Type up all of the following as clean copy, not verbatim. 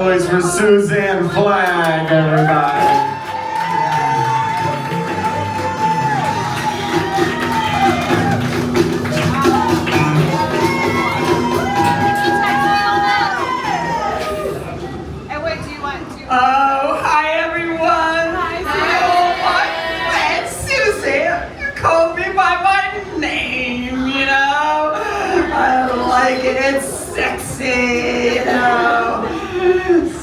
Boys for Suzanne Flagg, everybody. Oh, hi everyone. Hi. It's Suzanne. You called me by my name, you know. I like it. It's sexy, you know.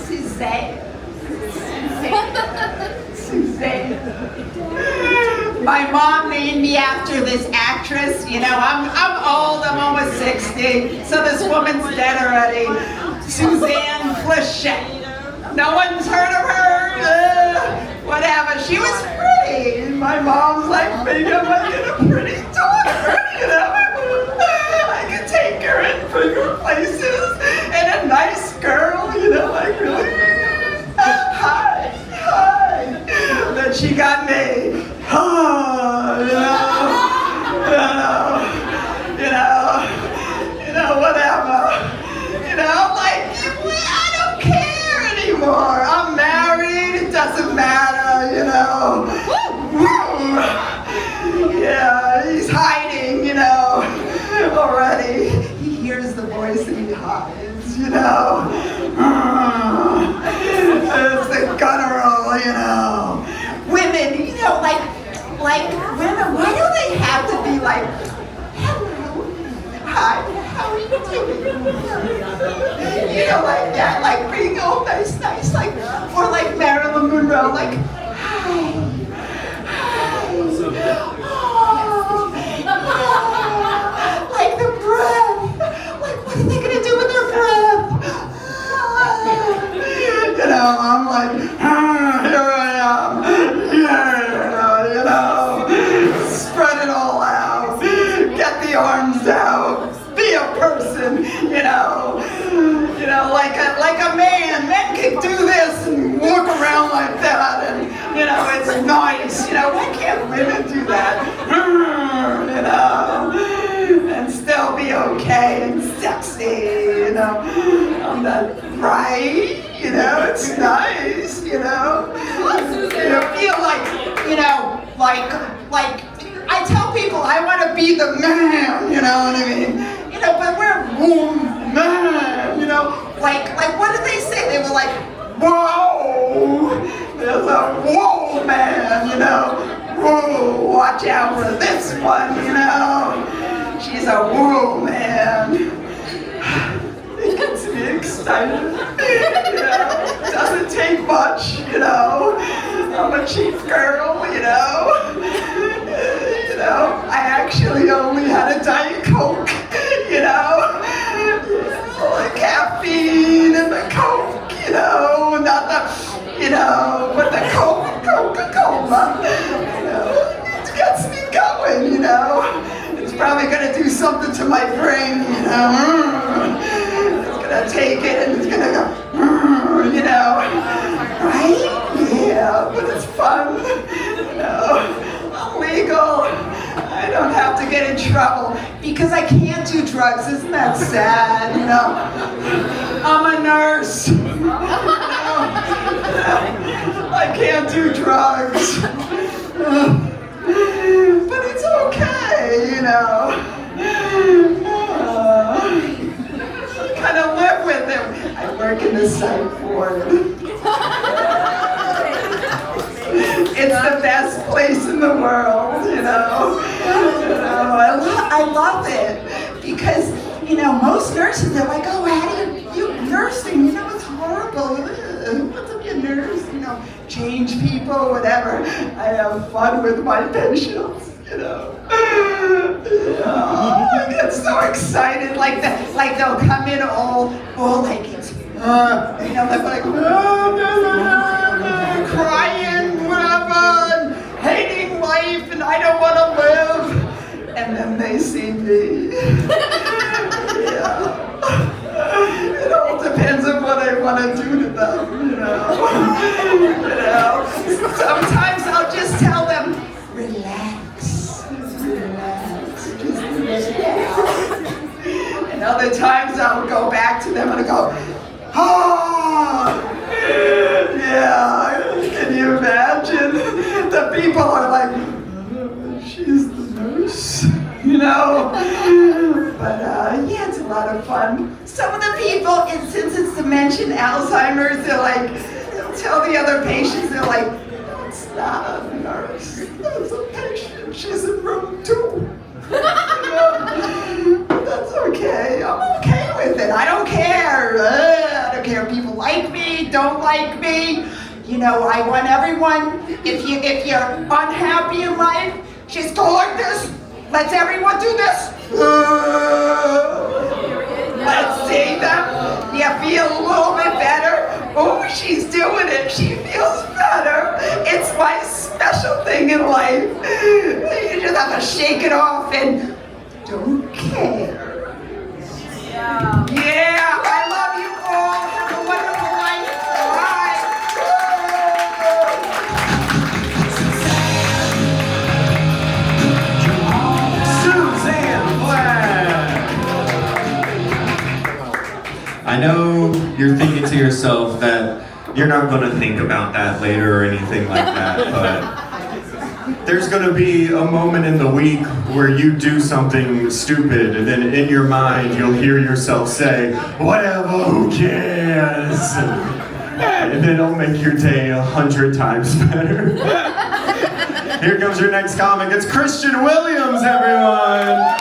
Suzanne. Suzanne. My mom named me after this actress. You know, I'm old. I'm almost 60. So this woman's dead already. Suzanne Flechette. No one's heard of her, whatever. She was pretty. My mom's like, maybe I might get a pretty daughter, you know? I could take her in bigger places, and a nice girl, you know, like really, hi. Then she got me, whatever. You know, like, I don't care anymore. I'm married, it doesn't matter, you know. Yeah, he's hiding, you know, already. He hears the voice and he hides, you know. It's the guttural, you know. Women, you know, like women, why do they have to be like, hello, hi, how are you doing? You know, like that, like being all nice, like, or like Marilyn Monroe, like, hi, like the breath, like what are they gonna do with their breath? You know, I'm like, here I am, yeah, you know, spread it all out, get the arms out, be a person, you know, like a man. Men can do this and walk around like that, and you know, it's nice. You know, why can't women do that? You know, and still be okay and sexy. You know, right? You know, it's nice. You know, you feel like, you know, like I tell people I want to be the man. You know what I mean? You know, but we're woman, you know, like what did they say? They were like, whoa, there's a whoa man, you know, whoa, watch out for this one, you know, she's a whoa man. It gets me excited, you know, doesn't take much, you know, I'm a cheap girl, you know, I actually only had a Diet Coke. You know, the caffeine and the Coke, you know, not the, you know, but the Coca-Cola, you know, it gets me going, you know. It's probably going to do something to my brain, you know. It's going to take it and it's going to go, you know, right? Yeah, but it's fun, you know. I'm legal. I don't have to get in trouble because I can't do drugs. Isn't that sad? You know, I'm a nurse. You know? I can't do drugs, but it's okay. You know, kind of live with it. I work in the psych ward. It's the best place in the world, you know. I love it because, you know, most nurses are like, oh, how do you nursing? You know, it's horrible. What's up, you nurse? You know, change people, whatever. I have fun with my patients, you know. I get so excited, like they'll come in all like it's, you know, they're like, crying, whatever, hating life, and I don't want to live. And then they see me. Yeah. It all depends on what I want to do to them, you know. Sometimes I'll just tell them, relax, just relax. And other times I'll go back to them and go, Oh, yeah, can you imagine? The people are like, she's the nurse, you know? But yeah, it's a lot of fun. Some of the people, since it's dementia, Alzheimer's, they're like, tell the other patients, they're like, it's not a nurse, it's a patient, she's in room 2. But that's okay. I'm okay with it. I don't care. I don't care if people like me, don't like me. You know, I want everyone, if you're unhappy in life, just go like this. Let's everyone do this. Let's see them. You feel a little bit better. Oh, she's doing it. She feels better. It's my special thing in life. You just have to shake it off and don't care. Yeah, I love you all. Have a wonderful life. Suzanne Flagg. I know you're thinking to yourself that you're not going to think about that later or anything like that, but there's going to be a moment in the week where you do something stupid, and then in your mind you'll hear yourself say, whatever, who cares? And then it'll make your day 100 times better. Here comes your next comic. It's Christian Williams, everyone!